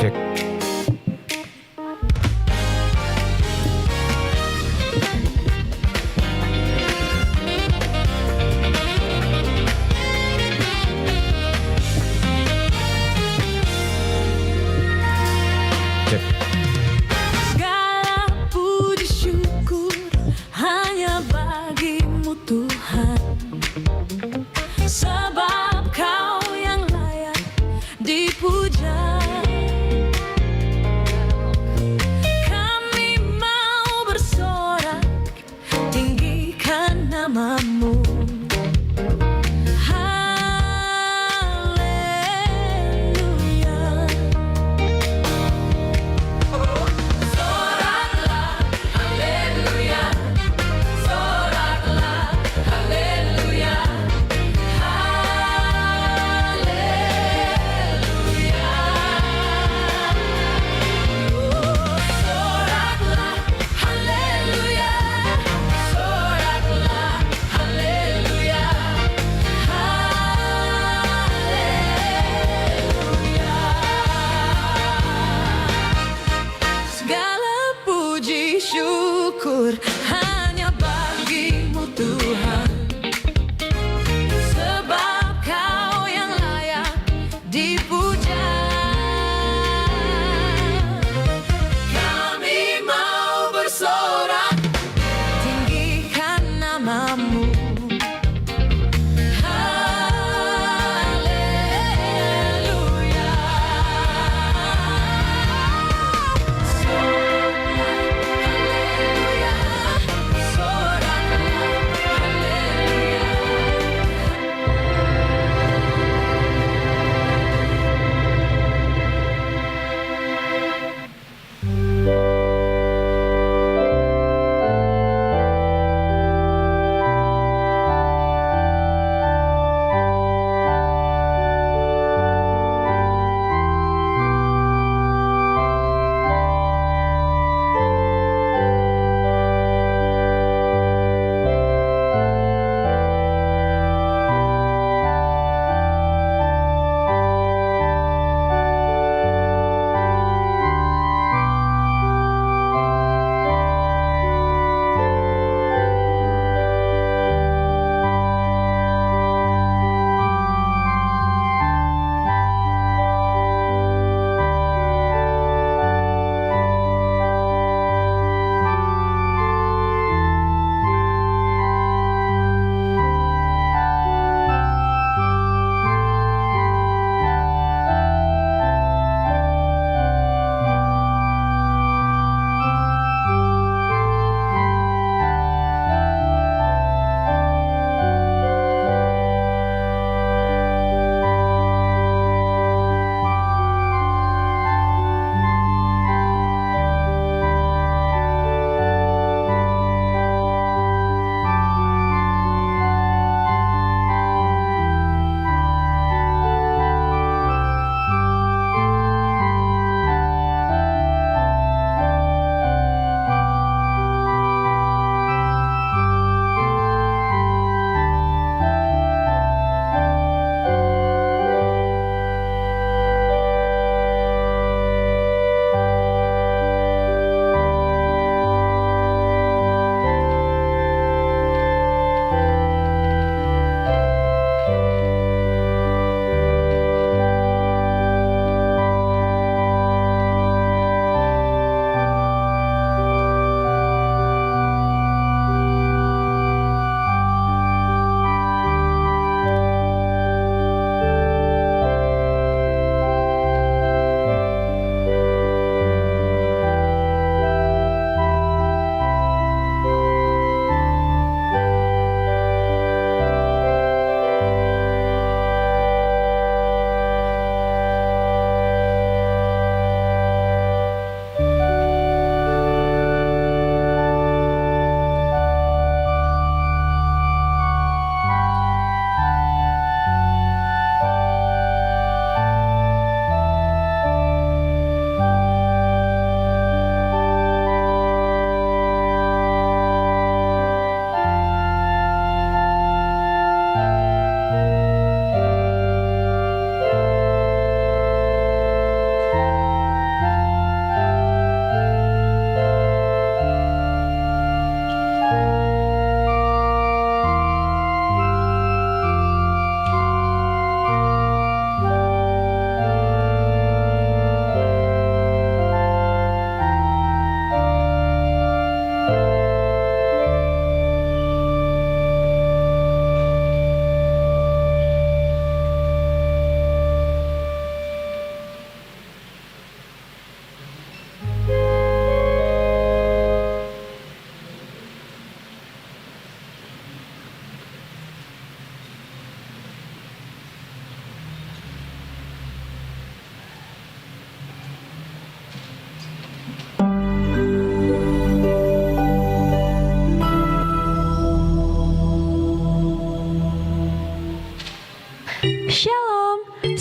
Cek. Cek. Segala puji syukur hanya bagimu Tuhan, sebab Kau yang layak dipuja. Kami mau bersorak, tinggikan namamu. Haleluya. Soraklah, haleluya. Soraklah, haleluya. Haleluya.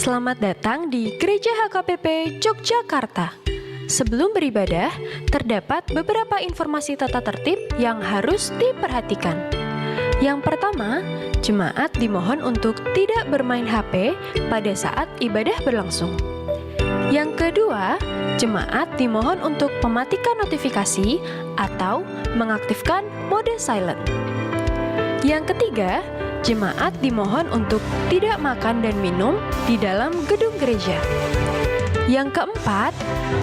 Selamat datang di Gereja HKBP Yogyakarta. Sebelum beribadah, terdapat beberapa informasi tata tertib yang harus diperhatikan. Yang pertama, jemaat dimohon untuk tidak bermain HP pada saat ibadah berlangsung. Yang kedua, jemaat dimohon untuk mematikan notifikasi atau mengaktifkan mode silent. Yang ketiga, jemaat dimohon untuk tidak makan dan minum di dalam gedung gereja. Yang keempat,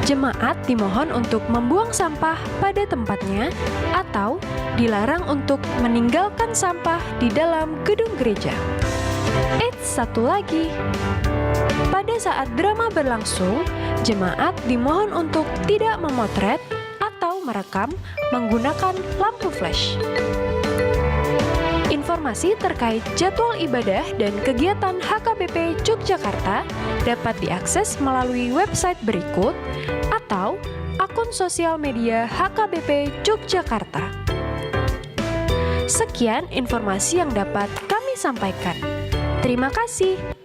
jemaat dimohon untuk membuang sampah pada tempatnya atau dilarang untuk meninggalkan sampah di dalam gedung gereja. Satu lagi. Pada saat drama berlangsung, jemaat dimohon untuk tidak memotret atau merekam menggunakan lampu flash. Informasi terkait jadwal ibadah dan kegiatan HKBP Yogyakarta dapat diakses melalui website berikut atau akun sosial media HKBP Yogyakarta. Sekian informasi yang dapat kami sampaikan. Terima kasih.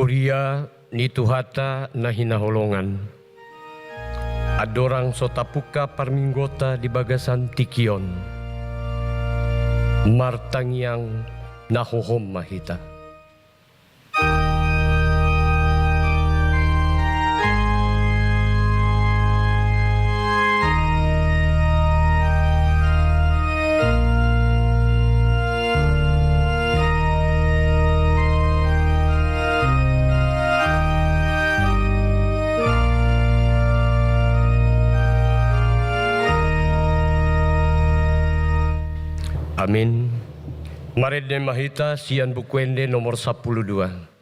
Huria ni tuhata nahina holongan. Adorang sotapuka parminggota di bagasan tikion. Martangyang nahohom mahita. Amin. Maredne Mahita Sian Bukwende nomor 12.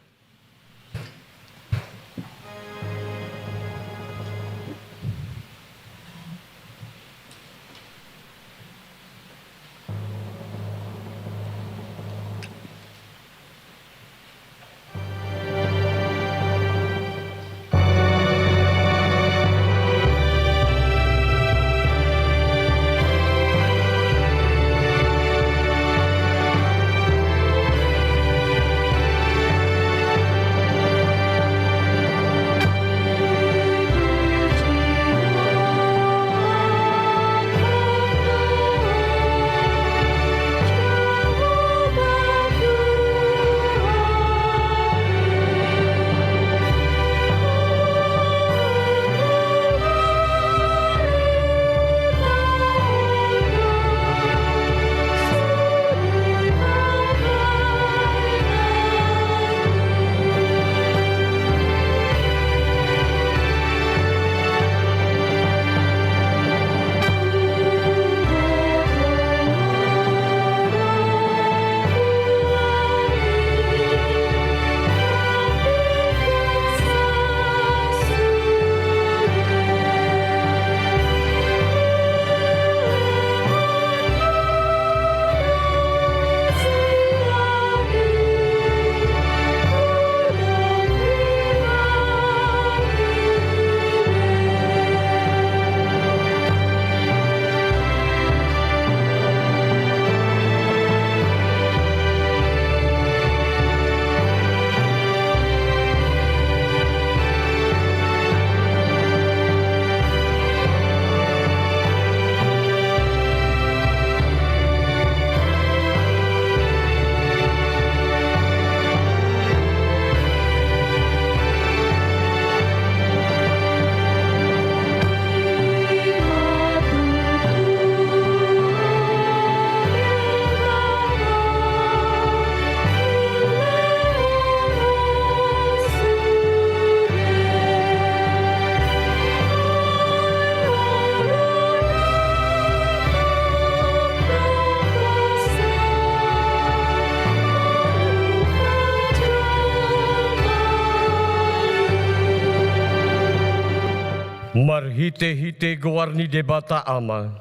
Marhite-hite goarni debata ama,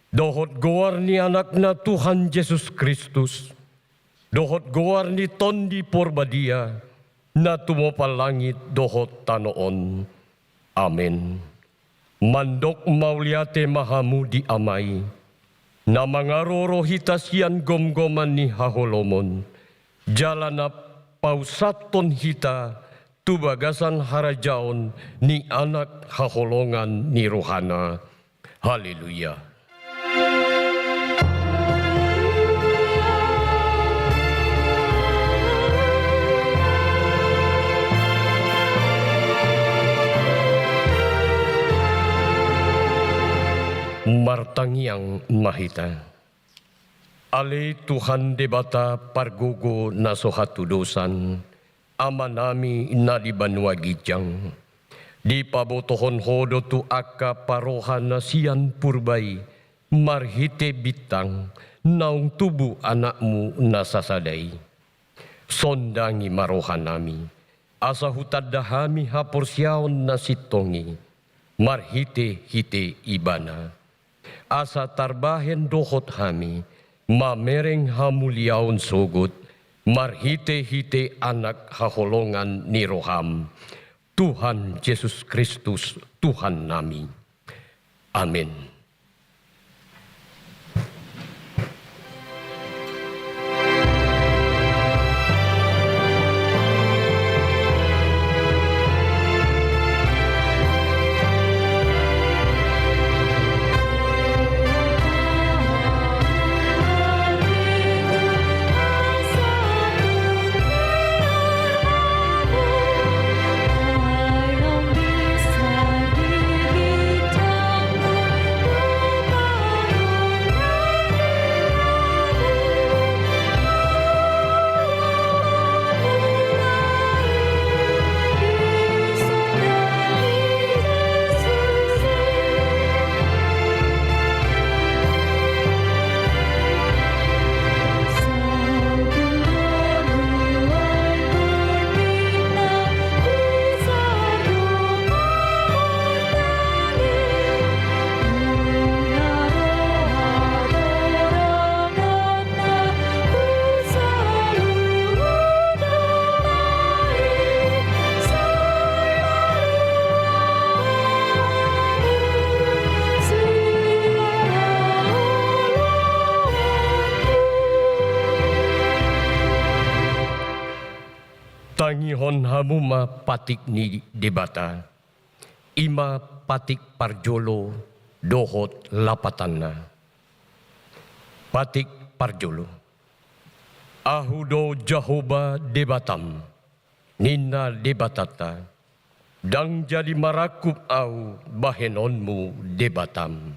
dohot goarni anakna Tuhan Yesus Kristus, dohot goarni tondi porbadia, na tumopal langit dohot tanoon. Amen. Mandok mauliate mahamu di amay, na mangaroro hitasian gomgoman ni haholomon, jalanap pausaton hita, tubagasan harajaon ni anak haholongan ni rohana. Haleluya. Martangiang mahita. Ale Tuhan debata pargogo na sohatudosan, ama nami na di banwa gijang. Di pabotohon hodo tu aka parohan na siyan purbay, marhite bitang, naung tubu anakmu nasasaday. Sondangi marohan nami, asa hutad dahami haporsyaon na sitongi, marhite hite ibana. Asa tarbahen dohot hami, mamereng hamuliaon sugut, marhite-hite anak haholongan ni roham, Tuhan Yesus Kristus, Tuhan nami. Amin. Tangihon hamuma patik ni debata, ima patik parjolo dohot lapatanna. Patik parjolo, ahudo Jahoba debatam, nina debatata, dang jadi marakup au bahenonmu debatam.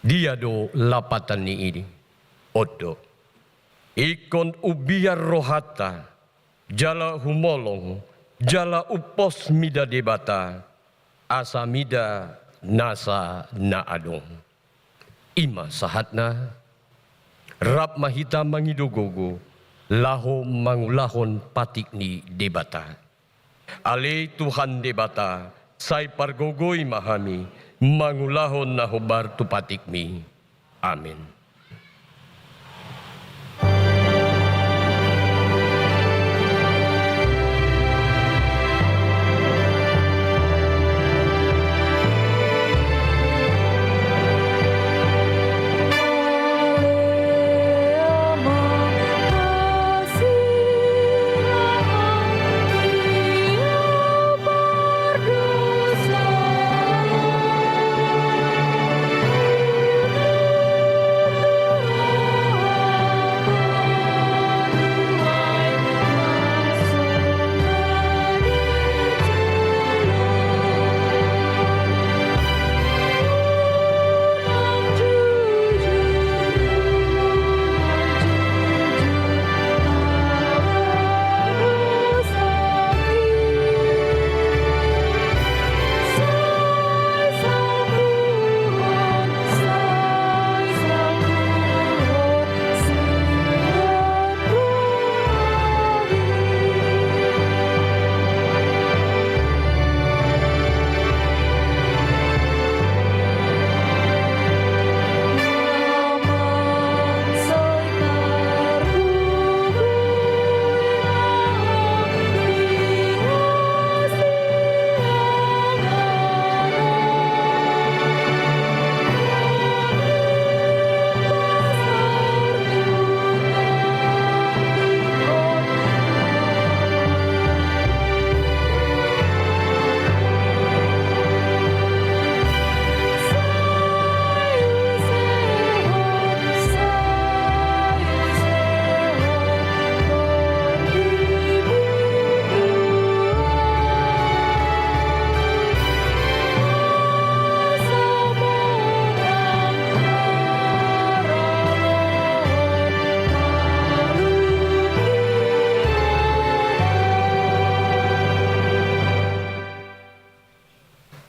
Dia do lapatan ni ini, odo, ikon ubiar rohata, jala humolong, jala upos mida debata, asa mida nasa naadong. Ima sahatna, rap mahita mangidogogo, laho mangulahon patik ni debata. Ale Tuhan debata, say pargogoy mahami, mangulahon na hubar tu patik mi. Amin.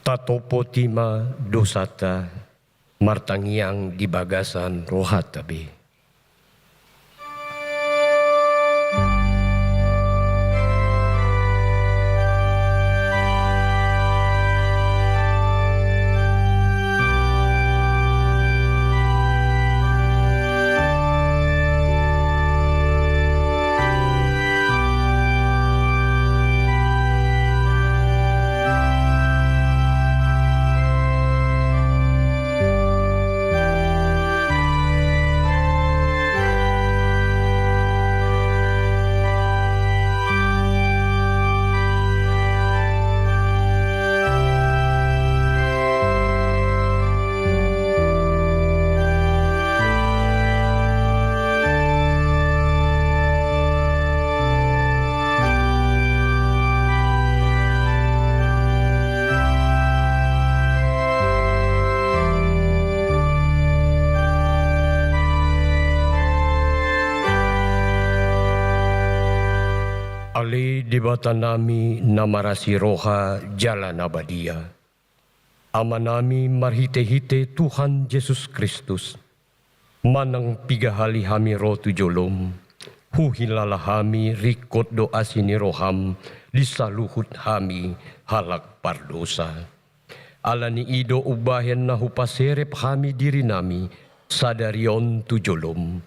Tatopo tima dosata martangiang di bagasan rohatabe. Ali dibata nami namarasi roha jalan abadia. Ama nami marhite-hite Tuhan Yesus Kristus. Manang pigahali hami ro tujolom. Huhilala hami rikot doa sini roham. Disaluhut hami halak pardosa. Alani ido ubahen na hupaserep hami diri nami. Sadarion tujolom.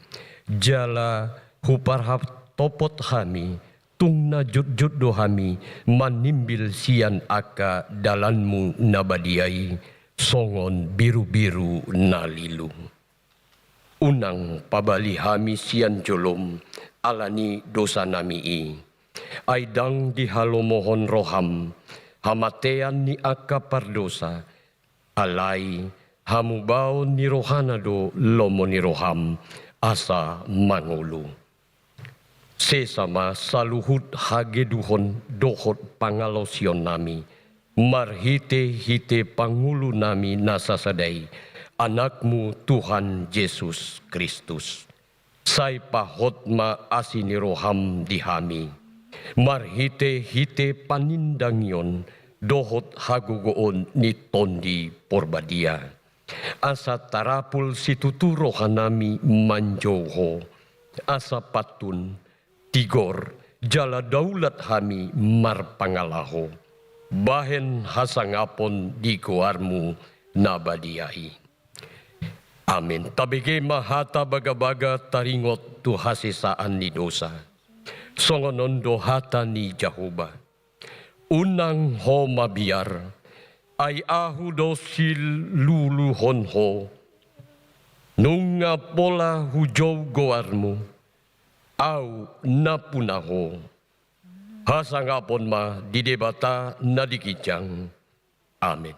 Jala huparhap topot hami. Tung na jut-jut dohami manimbil sian aka dalanmu nabadiai songon biru-biru nalilu. Unang pabali hami sian jolom alani dosa nami aidang dihalomohon roham hamatean ni aka pardosa alai hamubao ni rohanado lomo ni roham asa mangulu. Sesama saluhut hageduhon dohot pangalosion nami. Marhite-hite pangulu nami nasasadai. Anakmu Tuhan Yesus Kristus. Sai pahot ma asini roham dihami. Marhite-hite panindangyon dohot hagugoon ni tondi porbadia. Asa tarapul situtu rohanami manjoho. Asa patun tigor jala daulat hami marpangalaho. Bahen hasangapon di kuarmu nabadiai. Amin. Tabige mahata baga-baga taringot tu hasisaan ni dosa. Songonondo hata ni Jahoba. Unang ho mabiar. Ay ahu dosil luluhon ho. Nunga pola hujau goarmu. Au napunaho. Hasangapon ma didebata nadikijang. Amin.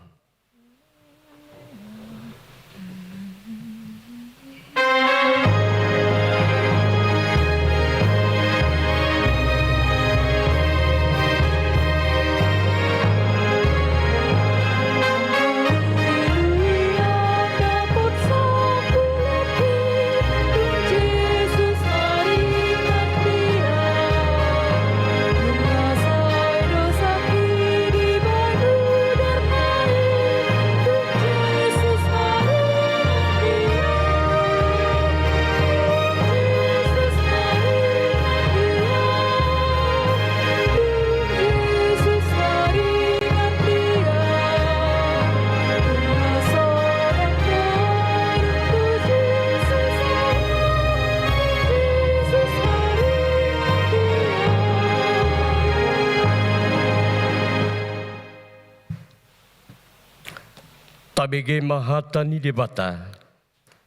Tabege mahata ni debata,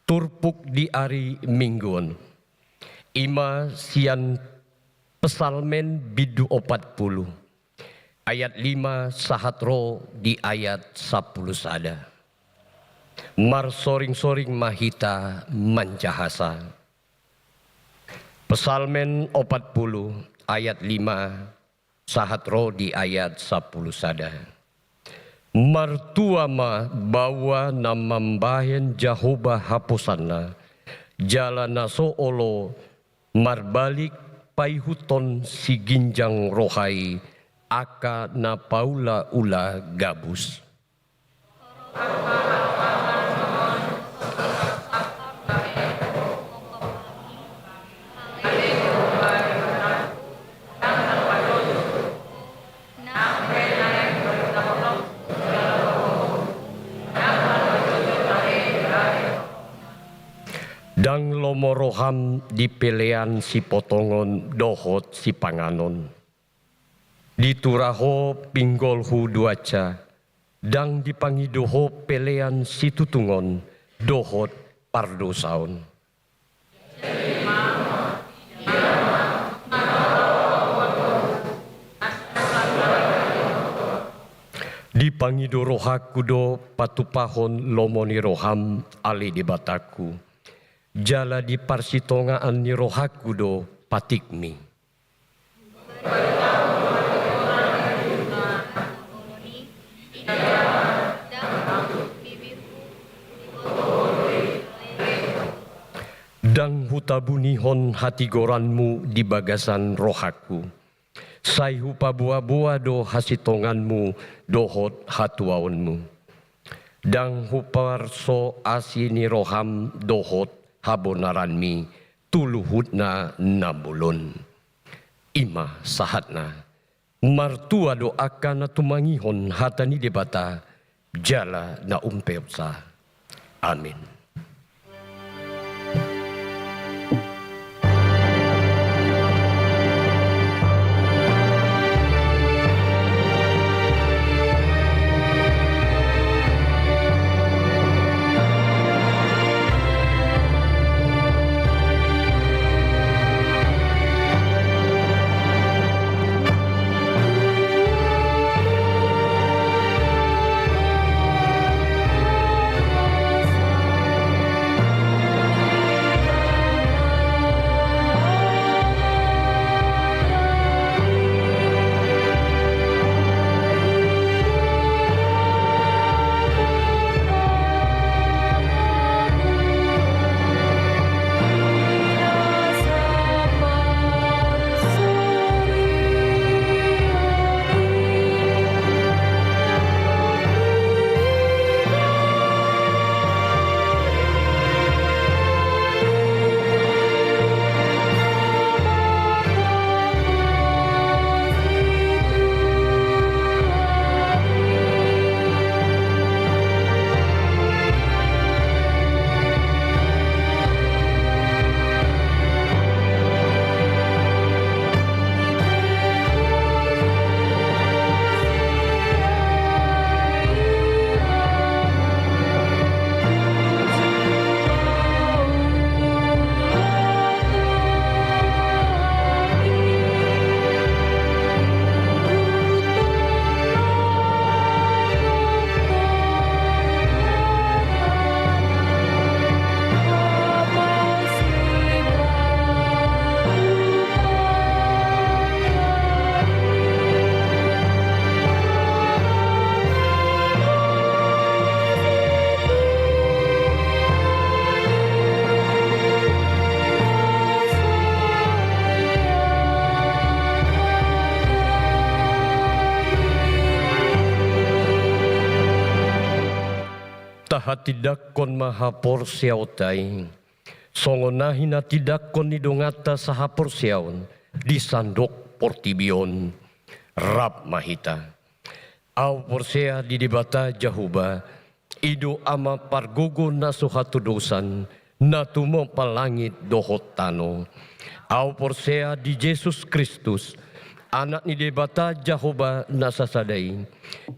turpuk di ari mingguan. Ima sian pesalmen bidu 40. Ayat 5 sahatro di ayat 10 sada. Mar soring-soring mahita mancahasa. Pesalmen 40 ayat 5 sahatro di ayat 10 sada. Martuama bawa namambahen Jahoba hapusanna jalana soolo marbalik paihuton si ginjang rohai aka na paula ula gabus. Dang lomo roham di pelean si potongon dohot si panganon. Dituraho pinggol hu duaca, dang dipangidoho pelean si tutungon dohot pardosaon. Dipangido rohaku do patupahon lomoni roham ali di bataku. Jala di parsitongaan ni rohaku do patikmi. Dang hutabunihon hati goranmu di bagasan rohaku. Sai hupabua-bua do hasitonganmu dohot hatuaonmu. Dang huparso asini roham dohot habonaranmi tuluhutna nabulon. Ima sahatna. Martua doakan na tumangihon hatani debata jala na umpeopsa. Amin. Tahatidak kon maha porsiautai, songonahina tidak kon nidongata saha porsiaun, di sandok portibion, rab mahita. Au porsea di debata jahuba, ido ama pargogo nasuhatu dosan, natumo palangit dohot tano. Au porsea di Yesus Kristus, anak ni debata Jahoba nasasadai,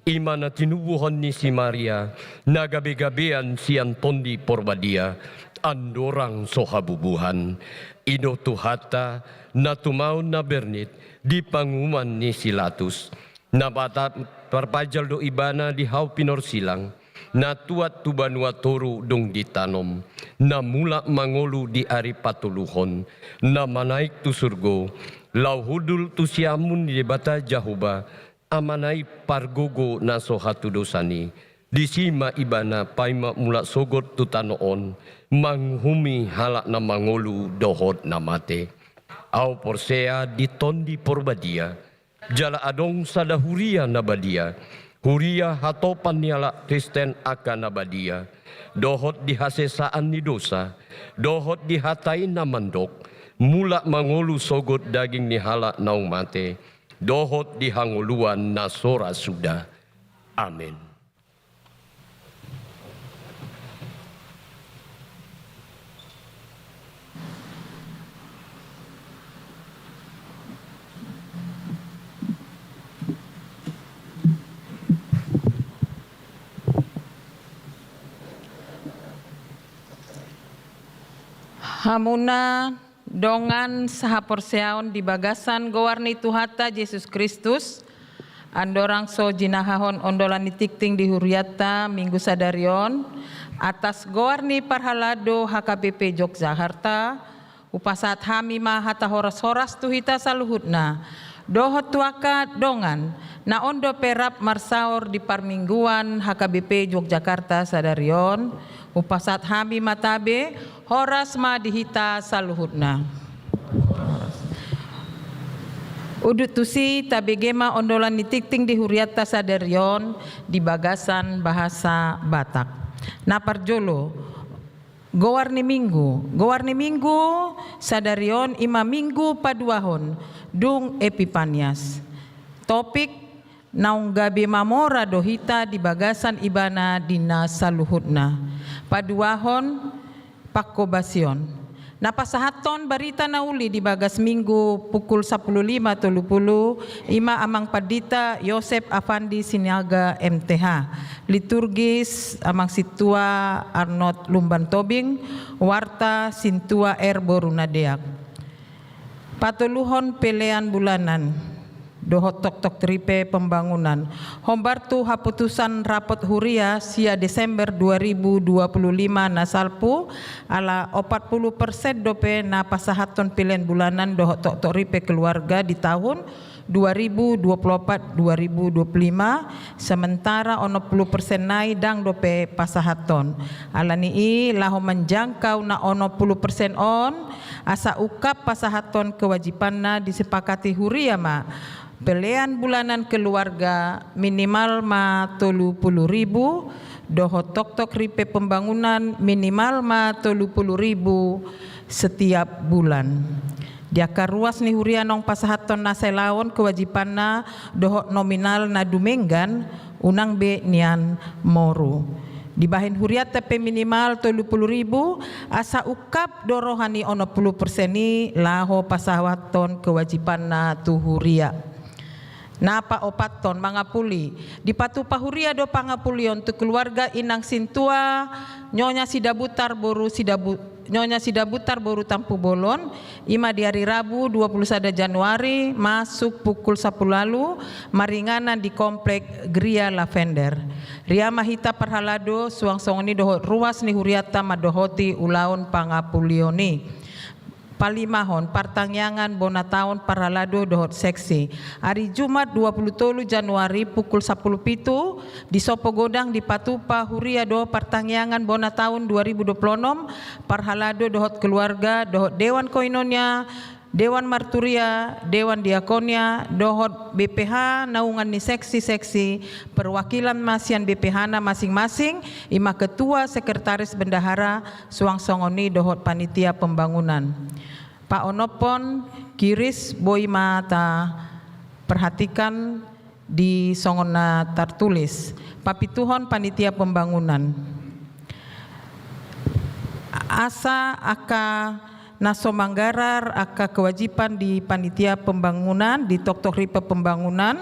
imana tinubuhan ni si Maria, nagabe-gabean si Antondi Porbadia, andorang sohabubuhan, ino tuhata, natumau na bernit, di panguman ni Silatus, nabata parpajal do ibana di hau pinor silang, natuat tubanua toru dong ditanom, na mula mangolu di ari patuluhon, na manaik tu surgo, lauhudul tu siamun di debata Jahuba, amanai pargogo na sohatu dosani, disima ibana paima mula sogot tu tanoon, manghumi halak na mangolu dohot na mate. Au porsea di tondi porbadia, jala adong sadahuria na badia, Huria hatopan niala Kristen akan abadia. Dohot dihasesaan ni dosa. Dohot dihatai na mandok. Mula mangulu sogot daging ni halak naung mate. Dohot dihanguluan na sora sudah. Amin. Hamuna dongan sahaporseaon di bagasan gowarni Tuhata Yesus Kristus andorang so jinahahon ondolan nitikting di huriata minggu sadarion atas gowarni parhalado HKBP Yogyakarta upasat hamima hata horas-horas tuhita saluhutna dohot tuaka dongan na ondo perap marsaor di parmingguan HKBP Yogyakarta sadarion upasat hami matabe horas ma dihita saluhutna. Udut tusi tabegema ondolan nitikting di huriata sadarion di bagasan bahasa Batak. Naparjolo gowarni minggu sadarion ima minggu paduahon dung Epipanias. Topik naung gabe mamora dohita di bagasan ibana dina saluhutna. Paduahon pakobasion. Napasahaton barita nauli di bagas minggu pukul 15.30 ima amang padita Yosep Afandi Siniaga MTH. Liturgis amang situa Arnold Lumban Tobing, warta sintua Borunadeak. Patuluhon pelean bulanan. Dohot tok tripe pembangunan. Hombartu haputusan rapot huria sia Desember 2025 nasalpu ala 40% dope na pasahaton pilihan bulanan dohot tok tripe keluarga di tahun 2024-2025 sementara ono 10% nai dang dope pasahaton. Ala nii laho menjangkau na ono 10% on asa ukap pasahaton kewajibanna disepakati huria ma. Pelean bulanan keluarga minimal ma 30.000 dohot tok ripe pembangunan minimal ma 30.000 setiap bulan. Diakar ruas ni hurianong pasahaton na selaon kewajibanna dohot nominal na dumenggan unang be nian moru. Dibahin huriat tapi minimal 30.000 asa ukap dorohani ono 10% ni laho pasahaton kewajibanna tu huria. Napa opaton mangapuli di patu pahuria do pangapulion tu keluarga inang sintua nyonya sidabutar boru tampu bolon ima di hari Rabu 21 Januari masuk pukul 10 lalu maringanan di komplek Gria Lavender. Ria mahita parhalado suang-suang ni dohot ruas ni huriata madohoti ulaon pangapulioni. Palimahon partangyangan bonataon paralado dohot seksi. Hari Jumat 23 Januari pukul 10.07 di Sopogodang di Patupa Huria do partangyangan bonataon 2026 parhalado dohot keluarga dohot Dewan Koinonia, Dewan Marturia, Dewan Diakonia, dohot BPH naungan ni seksi-seksi perwakilan masian BPH na masing-masing ima ketua sekretaris bendahara suang-songoni dohot panitia pembangunan. Pak Onopon kiris boy mata perhatikan di songona tertulis papituhon panitia pembangunan asa aka naso manggarar aka kewajiban di panitia pembangunan di tok ripe pembangunan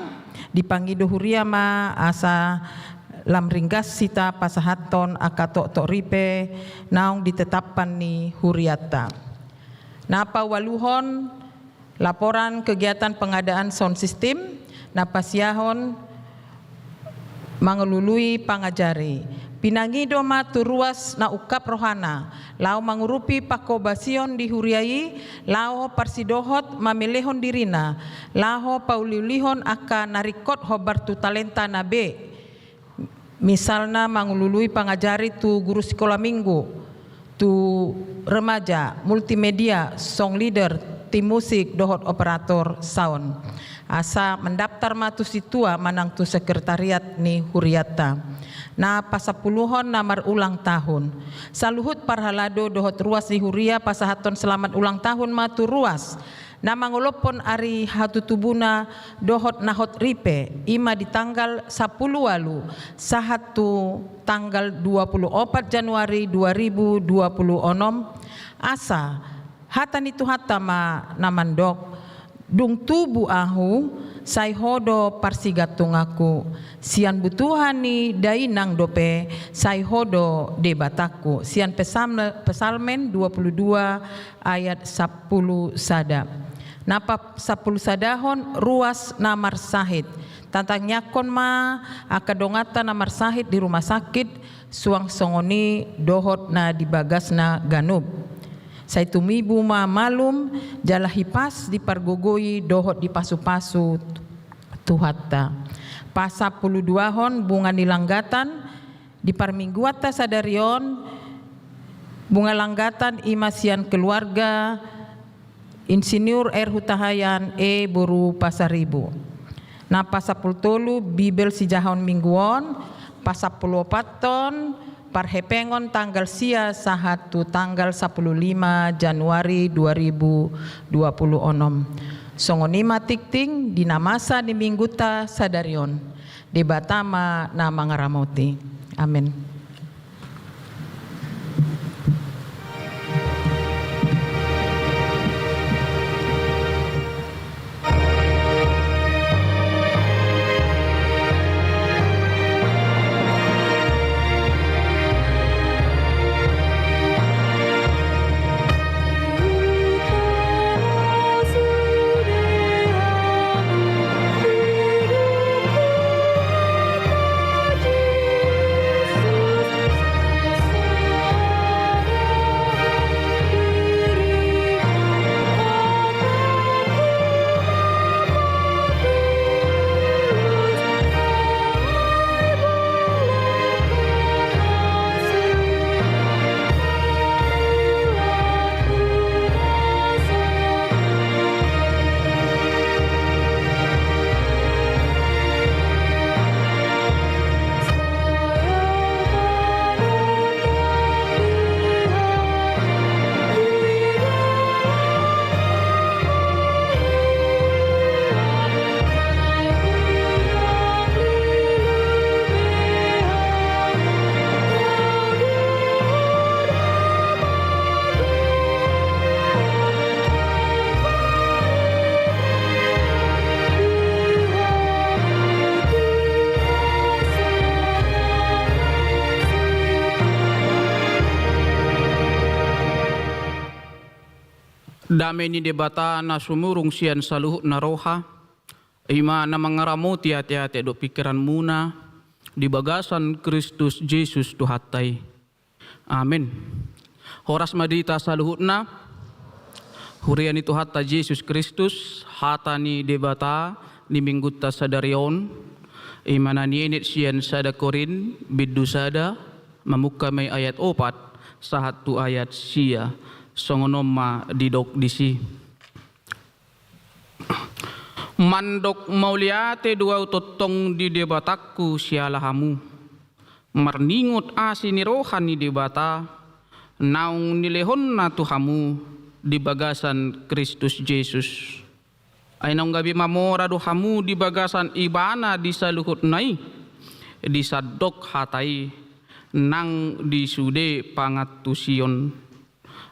di Panggido Huriama asa lamringgas sita pasahaton aka tok ripe naung ditetapkan ni huriata. Napa waluhon laporan kegiatan pengadaan sound system napa siahon mangelului pangajari pinangido matu ruas na ukap rohana lao mangurupi pakobasion di huriai lao parsidohot mamilehon dirina lao paulilihon aka narikot hobar tu talenta nabe misalna mangulului pangajari tu guru sekolah minggu tu remaja multimedia song leader tim musik dohot operator sound asa mendaftar matu situa manang tu sekretariat ni huriata. Na pasapuluhon namar ulang tahun. Saluhut parhalado dohot ruas di huria pasahaton selamat ulang tahun matu ruas. Na mangolopon ari hatutubuna dohot nahot ripe ima di tanggal 10 walu sahatu tanggal 24 Januari 2026 asa hatan itu hatama namandok dung tubu ahu sai hodo parsigatungaku sian butuhani dainang dope sai hodo debataku sian pesalmen 22 ayat 10 sada napa 10 sadahon ruas namar sahid tantang nyakon ma akadongata namar sahid di rumah sakit suang songoni dohot na dibagasna ganub. Saya tumibu ma malum jala hipas dipargogoi dohot di pasu-pasu tuhatta. Pasa 12 hon bunga nilanggatan di parmingguata sadarion bunga langgatan imasian keluarga Insinyur R. Hutahayan Boru Pasaribu. Na pasapultolu Bibel si jahon mingguon pasapulopaton parhepengon tanggal sia sahatu tanggal 15 Januari 2026. Songonima tikting dinamasa di mingguta sadarion debatama na mangaramoti. Amin. Dame ni debata na sumurung sian saluhut na roha ima na mangaramuti hati-hati do pikiran muna di bagasan Kristus Yesus Tuhatai. Amin. Horas madita saluhut na hurian itu hatta Yesus Kristus hata ni debata ni mingguta sadarion imana ni init sian sada korin biddu sada mamuka may ayat 4 sahatu ayat sia songonoma didok disi mandok mauliate dua utotong di debatakku sialahamu marningut asini rohani debata naung nilehon na tuhamu di bagasan Kristus Yesus ay naung gabi mamora dohamu di bagasan ibana di saluhut nai di sadok hatai nang di sude pangatusion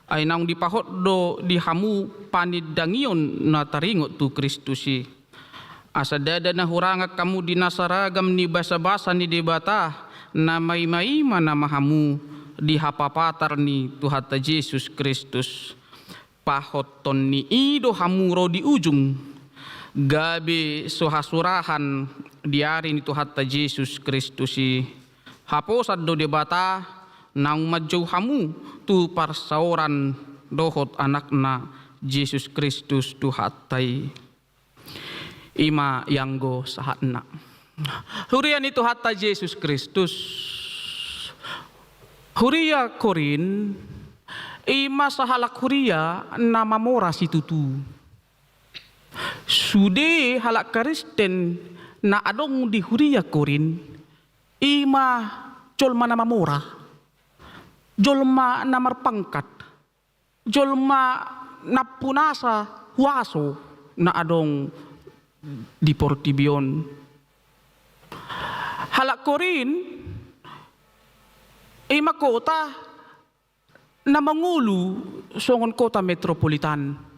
ay naung dipahot do dihamu panidangion na taringot tu Kristusi asa dada na hurangak kamu di nasaragam ni basa-basa ni debata na may mana mahamu di hapapatar ni Tuhata Yesus Kristus pahoton ni ido hamuro di ujung gabi suhasurahan diari ni Tuhata Yesus Kristusi haposad do debata nang majauh hamu tu parsaoran dohot anakna Yesus Kristus Tuhatai ima yanggo sahatna hurian itu hatta Yesus Kristus huria korin ima sahalak huria nama mora situtu Sude halak Kristen na adong di Huria Korin, ima jolma nama mora, jolma namar pangkat, jolma napunasa waso na adong di Portibion. Halak Korin, ima kota na mangulu songon kota metropolitan.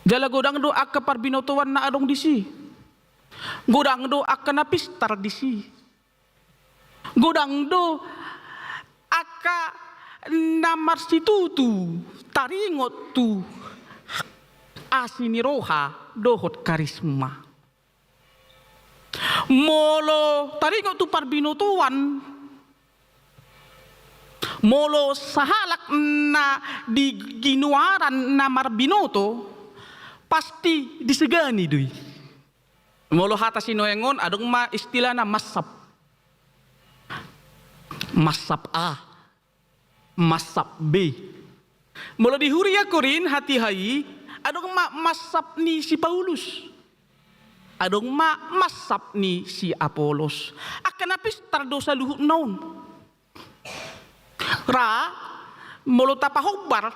Jala godang do akka parbinotuan na adong disi. Godang do akka napistar disi. Godang do akka namarstitutu taringot tu asiniroha dohot karisma. Molo taringot tu parbinotuan, molo sahalak na di ginuaran na marbinoto, pasti disegani dui. Molo hata sinoengon adong ma istilah na masap. Masap A, masap B. Molo di Huria Korin hati hai adong ma masap ni si Paulus. Adong ma masap ni si Apolos. Akan apis tardosa luhut naon. Ra molo tapahobar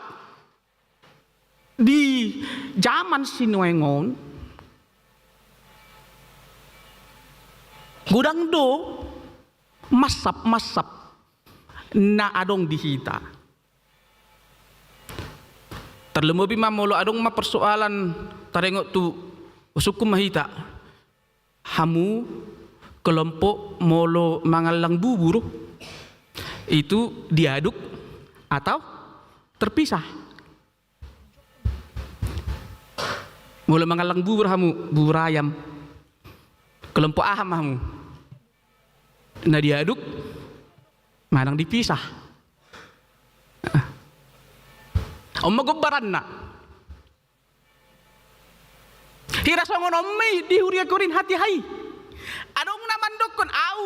di zaman sinuengon gudang do masap na adong dihita. Terlebih molo adong ma persoalan tarengok tu usukum mahita. Hamu kelompok molo mangalang bubur itu diaduk atau terpisah. Mula mangalang bubur hamu, bubur ayam. Kelompok aham hamu. Nah diaduk, manang dipisah. Omma gobaran na. Hira songon ommi di Huria Korin hati hai. Adong naman dokon au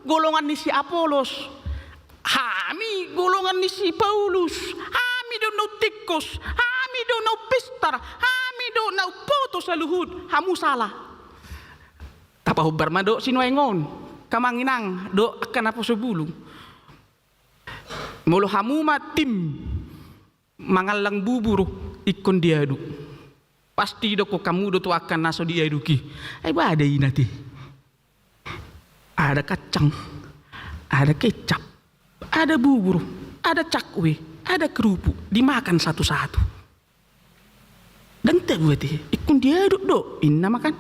golongan ni si Apolos. Hami golongan ni si Paulus. Hami do no tikus. Hami do no pistar. Do na poto sa luhud, hamu salah. Tapahubar ma do sinuengon, kamanginang do akan apa sebulung. Molo hamu ma tim mangalang bubur ikon diaduk. Pasti do ko kamu do tu akan naso diaduki. Ay ba ada inati. Ada kacang, ada kecap, ada bubur, ada cakwe, ada kerupuk, dimakan satu-satu. Dan tak buat ikut dia duduk inna makan.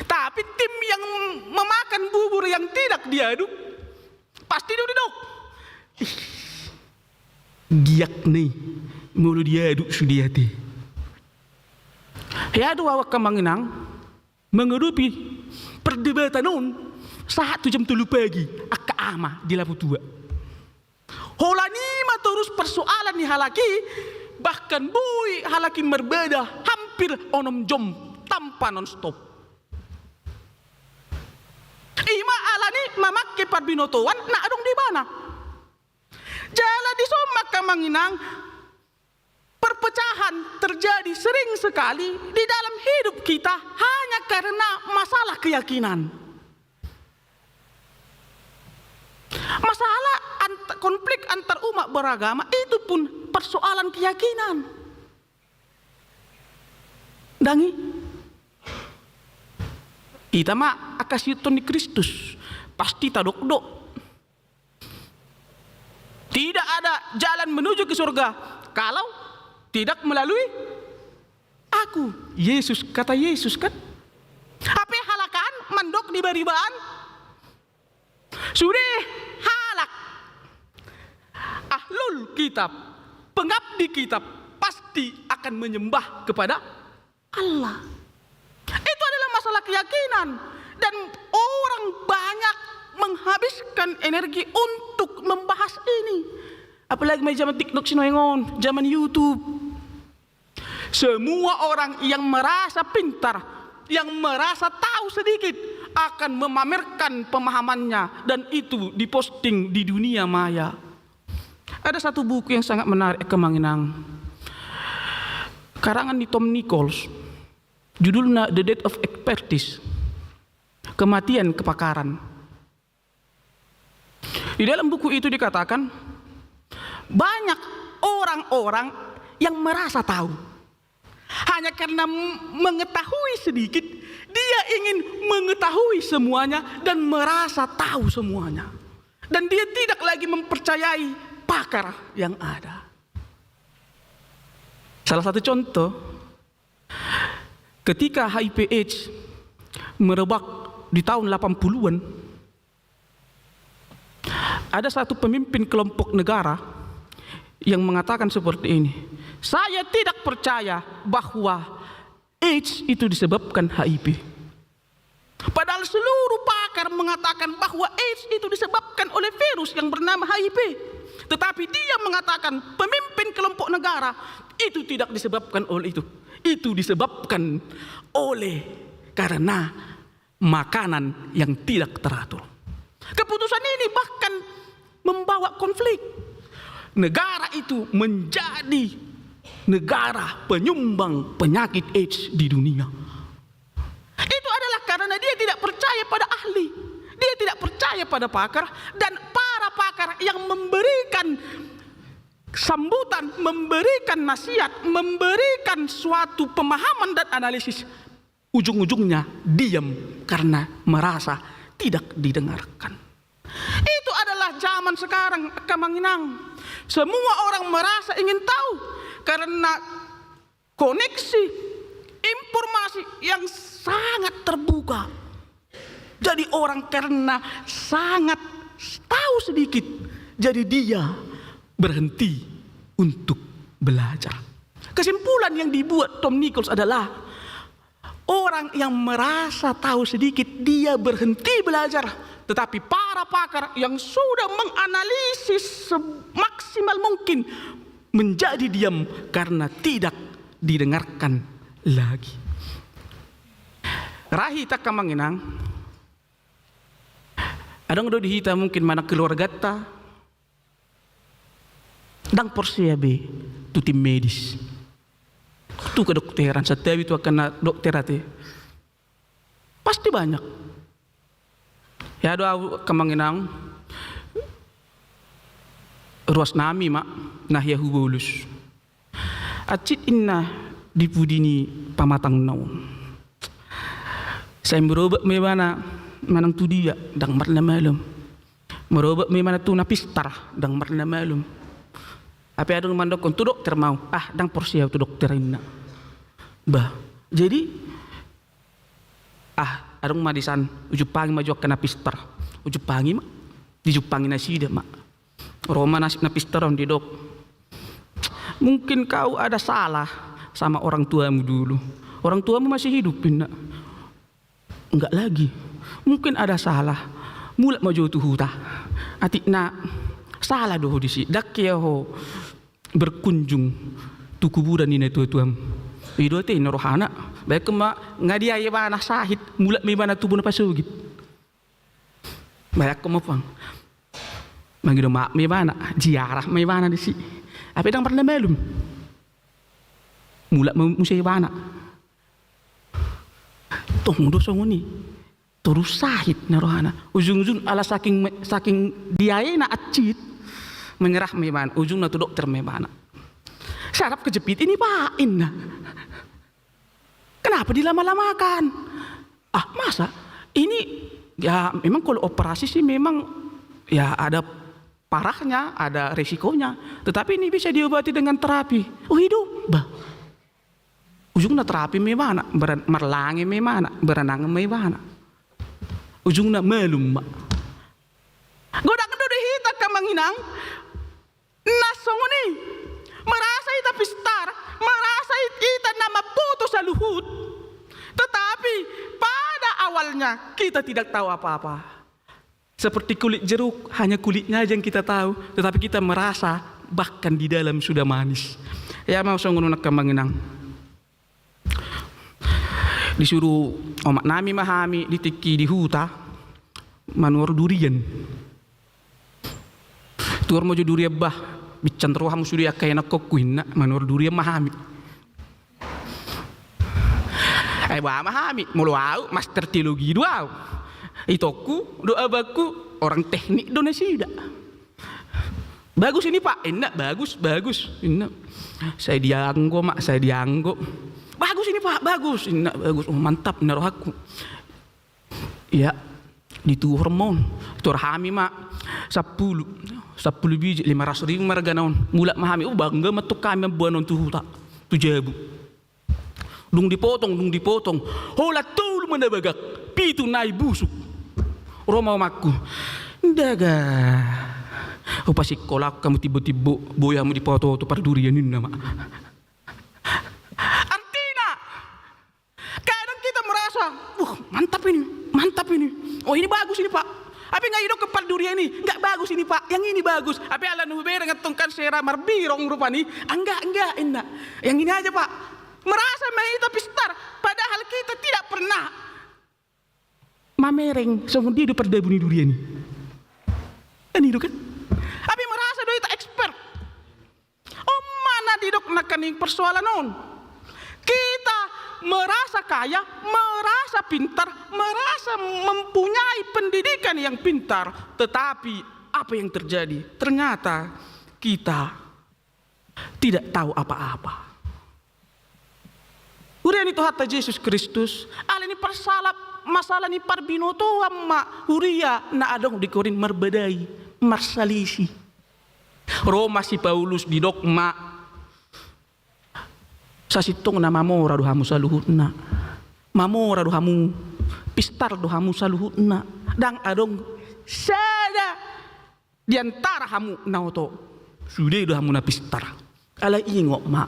Tapi tim yang memakan bubur yang tidak diaduk pasti duduk. Giyak nih mulu diaduk sudah ti. Ya dua awak kemanginang mengerupi perdebatan non saat 7 pagi akka ama di labu tua. Holani ma terus persoalan ni halaki. Bahkan bui halaki berbeda hampir onom jom tanpa non-stop. Ima alani mamakke parbinotoan na adong di mana? Jala di somak kamanginang perpecahan terjadi sering sekali di dalam hidup kita hanya karena masalah keyakinan. Masalah konflik antar umat beragama itu pun persoalan keyakinan. Dangi kita mah akasiton di Kristus pasti tadok-dok. Tidak ada jalan menuju ke surga kalau tidak melalui aku. Yesus, kata Yesus kan. Apa halakan mandok di baribaan? Sudah halak. Ahlul kitab, pengabdi kitab pasti akan menyembah kepada Allah. Itu adalah masalah keyakinan dan orang banyak menghabiskan energi untuk membahas ini. Apalagi zaman TikTok sinoengon, zaman YouTube. Semua orang yang merasa pintar, yang merasa tahu sedikit akan memamerkan pemahamannya dan itu diposting di dunia maya. Ada satu buku yang sangat menarik kemanginang. karangan di Tom Nichols, judulnya The Death of Expertise, kematian kepakaran. Di dalam buku itu dikatakan banyak orang-orang yang merasa tahu. Hanya karena mengetahui sedikit, dia ingin mengetahui semuanya dan merasa tahu semuanya. Dan dia tidak lagi mempercayai pakar yang ada. Salah satu contoh, ketika HIV/AIDS merebak di tahun 80-an, ada satu pemimpin kelompok negara yang mengatakan seperti ini, saya tidak percaya bahwa AIDS itu disebabkan HIV. Padahal seluruh pakar mengatakan bahwa AIDS itu disebabkan oleh virus yang bernama HIV. Tetapi dia mengatakan, pemimpin kelompok negara, itu tidak disebabkan oleh itu. Itu disebabkan oleh karena makanan yang tidak teratur. Keputusan ini bahkan membawa konflik. Negara itu menjadi negara penyumbang penyakit AIDS di dunia. Itu adalah karena dia tidak percaya pada ahli, dia tidak percaya pada pakar, dan para pakar yang memberikan sambutan, memberikan nasihat, memberikan suatu pemahaman dan analisis, ujung-ujungnya diam karena merasa tidak didengarkan. Itu adalah zaman sekarang, Kamanginang. Semua orang merasa ingin tahu karena koneksi informasi yang sangat terbuka. Jadi orang karena sangat tahu sedikit, jadi dia berhenti untuk belajar. Kesimpulan yang dibuat Tom Nichols adalah orang yang merasa tahu sedikit, dia berhenti belajar. Tetapi para pakar yang sudah menganalisis semaksimal mungkin menjadi diam karena tidak didengarkan lagi. Rahi tak Kamanginang, adang do dihita mungkin mana keluarga ta, dang persiabe tu tim medis, tu kedokteran setiap itu akan dokterate, pasti banyak. Ya doa Kamanginang, ruas nami mak nah yahu bolus. Acit inna dipudini pamatang naun. Saya berobat memana manang tu dia dang marna malum. Merobat memana tu napistar dang marna malum. Apa adung mandok tu dokter mau dang porsiau tu dokter inna. Bah, jadi adung madisan ujupangi maju kena pistar. Ujupangi mak dijupangi nasida mak. Roma nasib napistar on di dok. Mungkin kau ada salah sama orang tuamu dulu. Orang tuamu masih hidup nak. Enggak lagi. Mungkin ada salah. Mulak maju tu huta. Atik nak salah doh disi. Dak ho berkunjung tu kuburan ini tuam. Itu teh rohana. Baik mak ngadia ya bana sahid mulak me bana tubuh pasugit. Baik mak pang. Mangido mak me bana ziarah me bana disi. Apa dang pernah belum? Mulak musai bana. Toh mudo songoni. Terus sahid narohana. Ujung-ujung ala saking diaye na acit menyerah me bana. Ujung na tu dokter me bana. Syarap kejepit ini pain na. Kenapa dilama-lamakan? Masa? Ini ya memang kalau operasi sih memang ya ada parahnya, ada resikonya. Tetapi ini bisa diobati dengan terapi. Oh hidup, bah. Ujungnya terapi memana, merlangi memana, berenang memana. Ujungnya melum, mak. Godak-godak hita Kamanginang, nasongoni, merasa ita pistar, merasa ita nama putus aluhut. Tetapi pada awalnya kita tidak tahu apa-apa. Seperti kulit jeruk, hanya kulitnya aja yang kita tahu. Tetapi kita merasa bahkan di dalam sudah manis. Ya mau songgono nak Kamanginang. Disuruh omak nami mahami ditiki di huta manuar durian. Tuar mojo durian bah bican roham suri akay nak kokuin nak manuar durian mahami. Ba mahami mulu au master teologi doa. Itoku doa baku orang teknik Indonesia. Bagus ini Pak, enak bagus. Enak. Saya dianggo mak, saya dianggo. Bagus ini Pak, bagus, enak bagus. Oh mantap naruh aku. Ya, di tu hormon, tur hami mak 10 biji 500.000 marga naon. Mulak mahami, oh bangga matuk kami buanon tu tak tu jabu. Dung dipotong. Hola tul menabagak, pitu nai busuk. Roma makku, daga. Oh pasti kolak kamu tiba-tiba boyamu dipoto tu pardurian ini nama. Artinya, kadang kita merasa, mantap ini. Oh ini bagus ini Pak. Tapi nggak hidup ke pardurian ini, nggak bagus ini Pak. Yang ini bagus. Tapi ala nuhubera ngetungkan sera marbirong rupa nih. Enggak, enak. Yang ini aja Pak. Merasa mahita pistar, padahal kita tidak pernah mamereng semundi di perdabuni durian ini. Kan itu kan? Tapi merasa doi tak expert. Oh mana didok nakaning persoalan non? Kita merasa kaya, merasa pintar, merasa mempunyai pendidikan yang pintar, tetapi apa yang terjadi? Ternyata kita tidak tahu apa-apa. Urian itu hatta Yesus Kristus, ala ni persalap masalah ni parbinoto amma huria na adong di korin marbadai marsalisi. Roma si Paulus di dogma sa sitong na mamora duhamu saluhutna. Mamora duhamu pistar duhamu saluhutna. Dang adong sada di antara hamu nauto. Sudah duhamu na pistar. Ala ingok ma.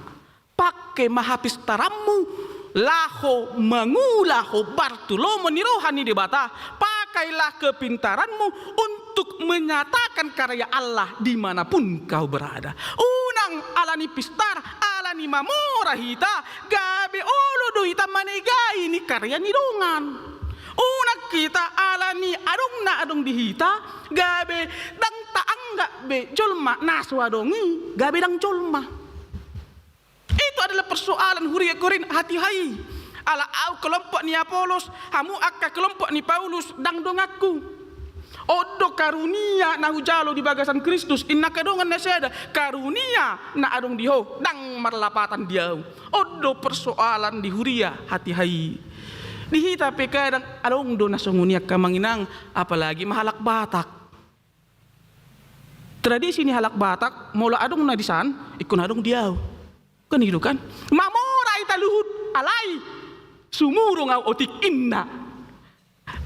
Pakai maha pistaramu laho mangulaho Bartolomo nirohani debata. Pakailah kepintaranmu untuk menyatakan karya Allah dimanapun kau berada. Unang alani pistar, alani mamora hita, gabe olo do hita manegai ni karya nidongan. Unang kita alani adong na adong dihita, gabe dang taangga be jolma naswadongi, gabe dang jolma. Itu adalah persoalan huria korin hati hai. Ala au kelompok ni Apolos, hamu akka kelompok ni Paulus dang dongaku. Odo karunia na hujalo di bagasan Kristus inna kadongan na seda karunia na adong diho dang marlapatan diau. Odo persoalan di huria hati hai. Dihita pe kadang adong do na sungunia kamanginang apalagi mahalak Batak. Tradisi ni halak Batak mula adong na disan ikun adong diau. Kan itu kan mamora ita luhut alai sumurung au otik inna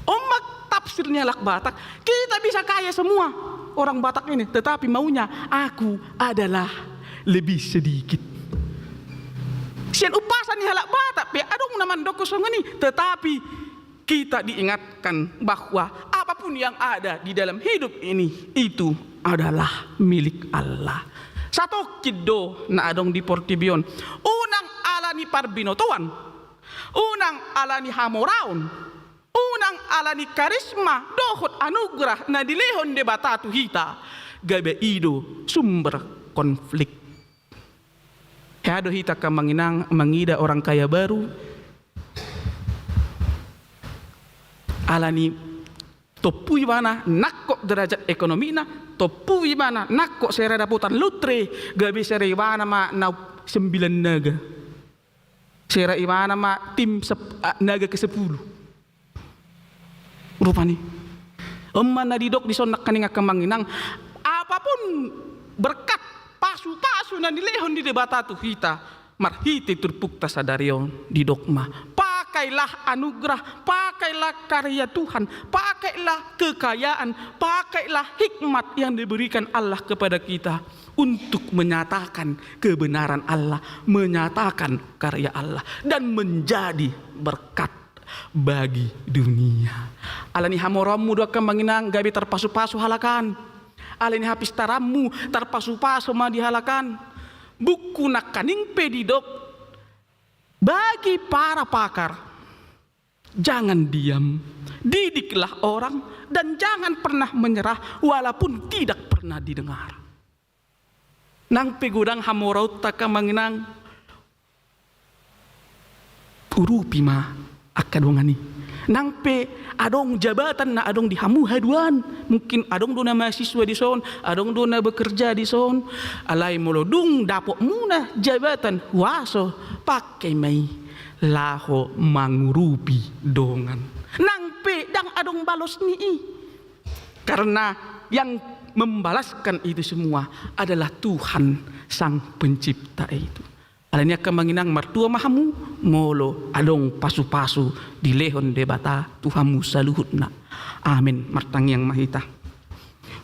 omak tafsirnya halak Batak kita bisa kaya semua orang Batak ini tetapi maunya aku adalah lebih sedikit sian upasan halak Batak pe adong naman doko songani tetapi kita diingatkan bahwa apapun yang ada di dalam hidup ini itu adalah milik Allah. Satu kido na adong di Portibion. Unang alani parbinotuan. Unang alani hamoraon. Unang alani karisma dohot anugerah na dilehon de batatu hita. Gabe ido sumber konflik. Hado hita ka manginang mangida orang kaya baru. Alani topui mana nakko derajat ekonomi na topui mana nakko sera daputan lutre gabi sera iwana ma na 9 naga sera iwana ma tim naga ke-10 rupani na didok di sonak kaninga kemanginang apapun berkat pasu-pasu na nilehon di debata tu hita marhiti turpukta sadarion di dogma. Pakailah anugerah, pakailah karya Tuhan, pakailah kekayaan, pakailah hikmat yang diberikan Allah kepada kita untuk menyatakan kebenaran Allah, menyatakan karya Allah dan menjadi berkat bagi dunia. Alani hamoramu dua kemanginang gabi terpasu-pasu halakan. Alani hapis taramu terpasu-pasu ma dihalakan. Buku nak kaning pedidok bagi para pakar, jangan diam, didiklah orang dan jangan pernah menyerah walaupun tidak pernah didengar. Nang pegudang hamoraut taka manginang urupi ma akadongani. Nang pe adong jabatan na adong dihamu haduan. Mungkin adong dona mahasiswa di son, adong dona bekerja di son. Alai molodung dapok muna jabatan waso pakai mai laho mangurupi dongan. Nang pe dang adong balos ni. Karena yang membalaskan itu semua adalah Tuhan Sang Pencipta itu. Alanya kemanginang martua mahamu molo adong pasu-pasu di lehon debata Tuhamu saluhutna. Amin. Martang yang mahita.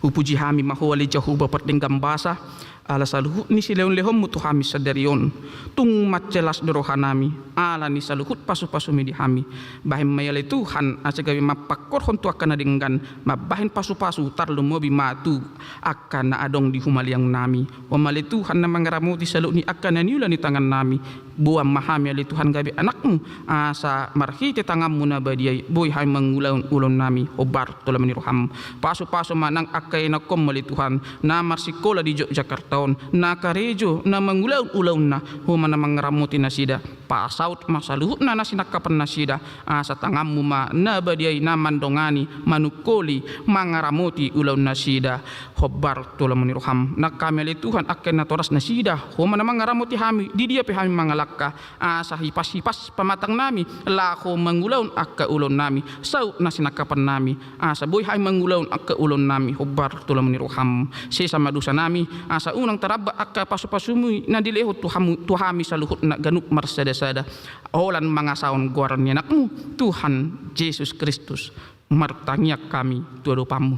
Upuji hami mahuali jahu bapat denggam basa ala saluhut ni sileon lehom mutu hami sadarion tung macelas dorohanami ala ni saluhut pasu-pasu midi hami bahin mayale Tuhan asagawi mapakor hontu akan adinggan mabahin pasu-pasu tarlu mobi matu akan na adong di humaliang nami wamale Tuhan na mangaramuti salu ni akan niula ni tangan nami buam mahami ali Tuhan gabi anakmu asa marhite tanganmu na badiay boy hay mangulaun ulon nami obar tola maniroham pasu-pasu manang akay na kom mali Tuhan na marsikola di Jakarta na karejo na mangulaw-ulaw na huma na mangaramuti na sida pasaut masaluhut na nasinakapan na sida sa tangamu ma na badiay na mandongani manukoli mangaramuti ulaw na sida hobar tula maniroham na kamali Tuhan akin na toras na sida huma na mangaramuti hami di dia pe hami mangalakka sa hipas-hipas pamatang nami lako mangulaw akka ulon nami saut na sinakapan nami sa boy hay mangulaw akka ulon nami hobar tula maniroham sesa madusa nami sa unang taraba akka pasu-pasumi na dileho tuhami sa luhut na ganuk marsada-sada olan mga saon guaran niya nakmu Tuhan Yesus Kristus martangyak kami tuadopamu.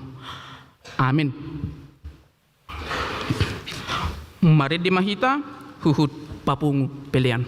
Amin. Mari di mahita huhut papungu pelian.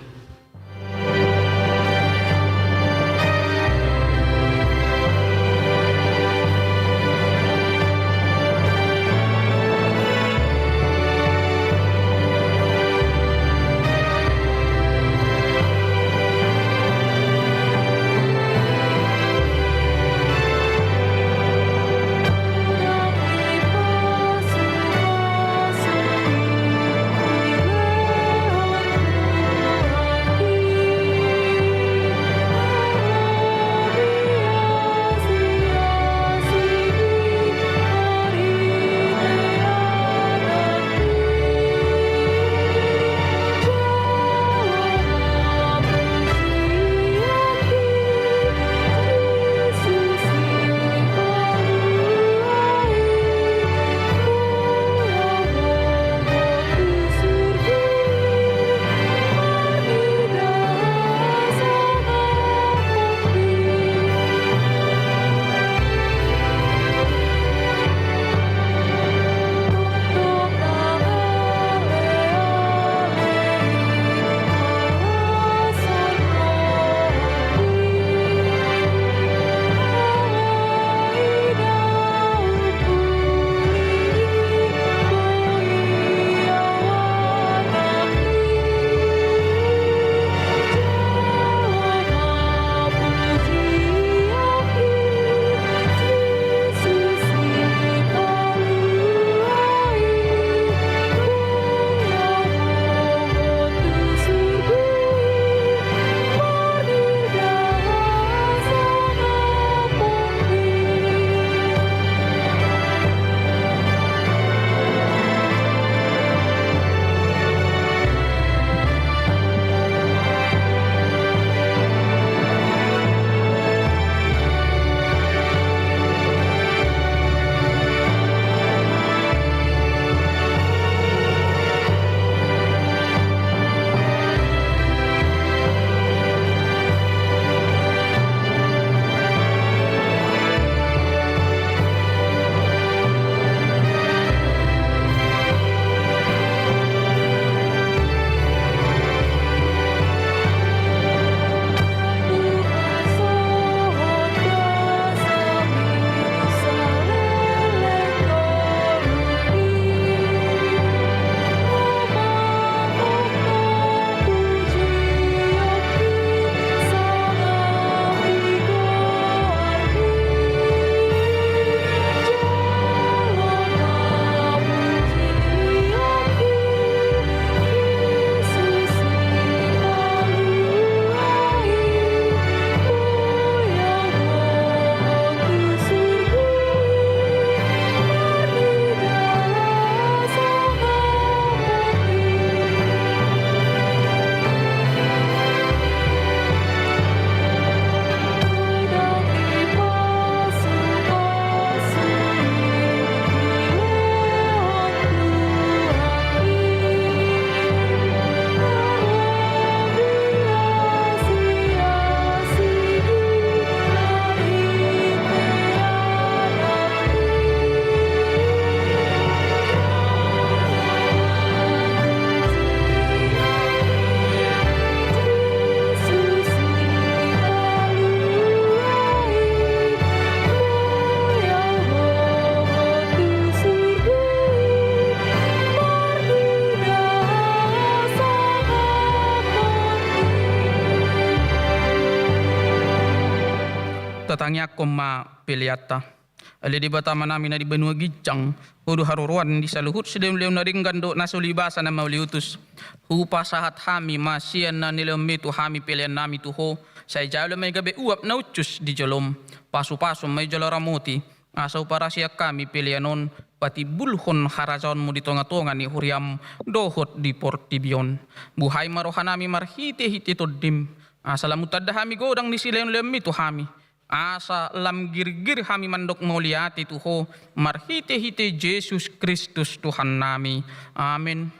Tatangnya ma piliata. Ali di batama namin na di benua gijang. Udu haruruan di saluhut sedem leon na ringgan do nasulibasa na mauliutus. Hupa sahat hami masian na nileom itu hami pilihan nami tuho. Saya jalo may gabi uap na ucus di jolom. Pasu-pasu may jalo ramuti. Asaw para siya kami pilihanon. Pati bulhon harajon mo di tonga-tonga ni huriam dohot di Portibion. Buhay marohan nami marhiti-hiti todim. Salamutad hami godang ni sileon-leom itu hami. Asa lam girgir hami mandok mauliati tuho. Marhiti-hiti Jesus Kristus Tuhan nami. Amin.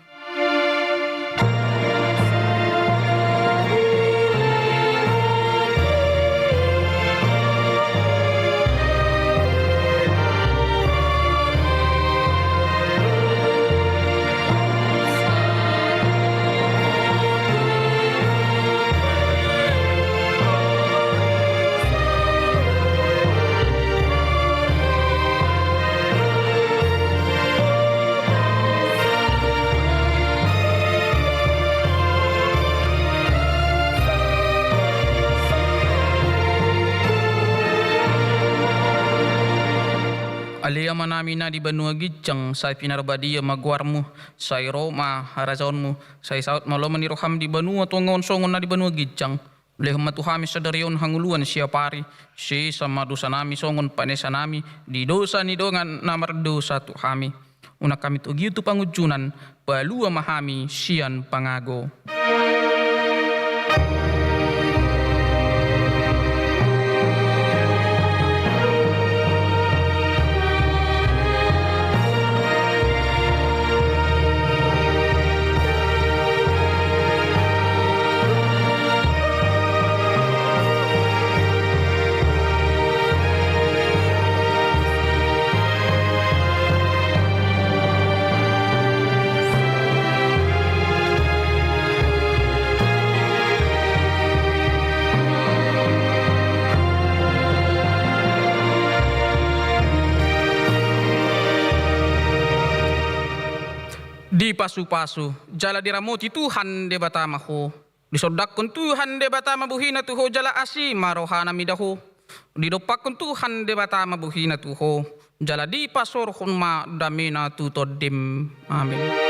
Alia manami na di benua gijang say pinarbadia magwarmu say Roma harazaonmu say saut maloman ni roham di benua tuangon songon na di benua gijang leh matuhami sadarion hanguluan siapari si sama dosa nami songon panesa nami di dosa ni dongan namar dosa tu hami una kami tu gitu pangujunan balua mahami sian pangago. Di pasu-pasu, jala diramoti Tuhan de batamaho. Disodakon Tuhan de batama buhina tuho jala asi marohana midaho. Didopakon Tuhan de batama buhina tuho. Jala di pasorhon ma damina tutodim. Amin.